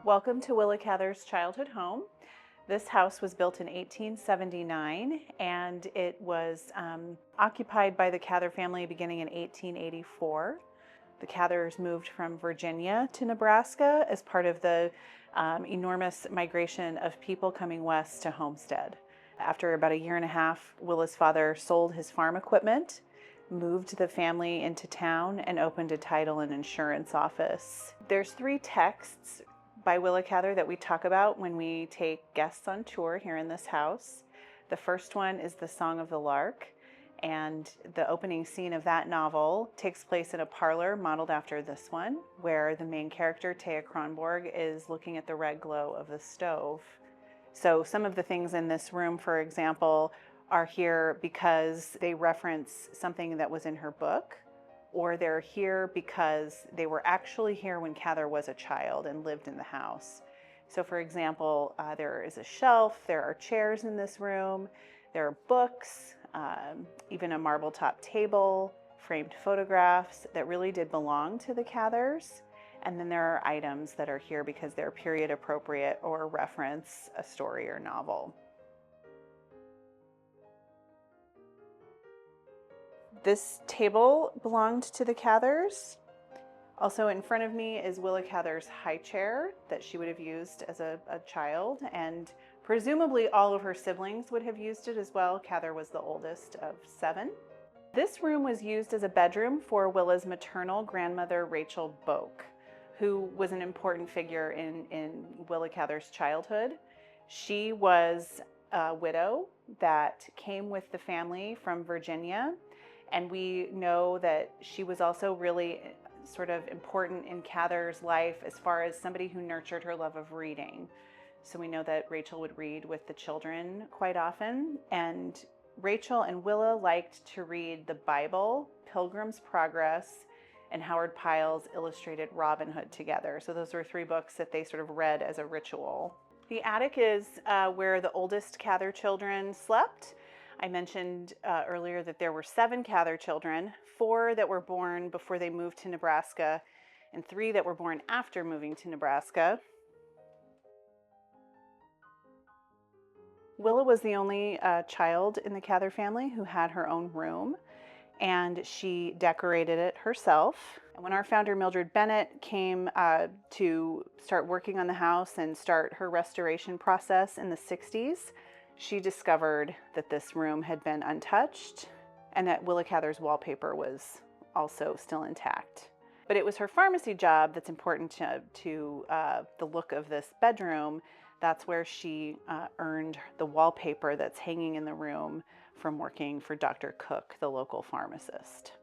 Welcome to Willa Cather's childhood home. This house was built in 1879 and it was occupied by the Cather family beginning in 1884. The Cathers moved from Virginia to Nebraska as part of the enormous migration of people coming west to homestead. After about a year and a half, Willa's father sold his farm equipment, moved the family into town, and opened a title and insurance office. There's 3 texts by Willa Cather that we talk about when we take guests on tour here in this house. The first one is The Song of the Lark, and the opening scene of that novel takes place in a parlor modeled after this one, where the main character, Thea Kronborg, is looking at the red glow of the stove. So some of the things in this room, for example, are here because they reference something that was in her book, or they're here because they were actually here when Cather was a child and lived in the house. So for example, there is a shelf, there are chairs in this room, there are books, even a marble top table, framed photographs that really did belong to the Cathers. And then there are items that are here because they're period appropriate or reference a story or novel. This table belonged to the Cathers. Also in front of me is Willa Cather's high chair that she would have used as a child, and presumably all of her siblings would have used it as well. Cather was the oldest of 7. This room was used as a bedroom for Willa's maternal grandmother, Rachel Boak, who was an important figure in Willa Cather's childhood. She was a widow that came with the family from Virginia. And we know that she was also really sort of important in Cather's life as far as somebody who nurtured her love of reading. So we know that Rachel would read with the children quite often. And Rachel and Willa liked to read the Bible, Pilgrim's Progress, and Howard Pyle's illustrated Robin Hood together. So those were 3 books that they sort of read as a ritual. The attic is where the oldest Cather children slept. I mentioned earlier that there were 7 Cather children, 4 that were born before they moved to Nebraska, and 3 that were born after moving to Nebraska. Willa was the only child in the Cather family who had her own room, and she decorated it herself. And when our founder Mildred Bennett came to start working on the house and start her restoration process in the 60s, she discovered that this room had been untouched and that Willa Cather's wallpaper was also still intact. But it was her pharmacy job that's important to the look of this bedroom. That's where she earned the wallpaper that's hanging in the room from working for Dr. Cook, the local pharmacist.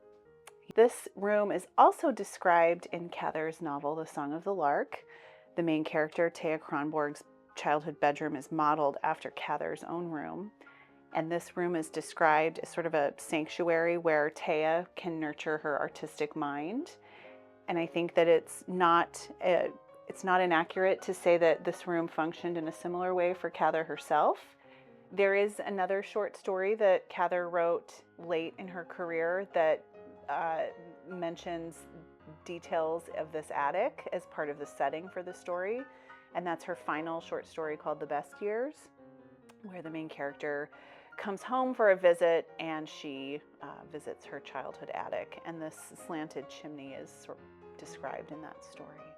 This room is also described in Cather's novel, The Song of the Lark. The main character, Thea Kronborg's childhood bedroom, is modeled after Cather's own room. And this room is described as sort of a sanctuary where Thea can nurture her artistic mind. And I think that it's not inaccurate to say that this room functioned in a similar way for Cather herself. There is another short story that Cather wrote late in her career that mentions details of this attic as part of the setting for the story. And that's her final short story called The Best Years, where the main character comes home for a visit and she visits her childhood attic. And this slanted chimney is sort of described in that story.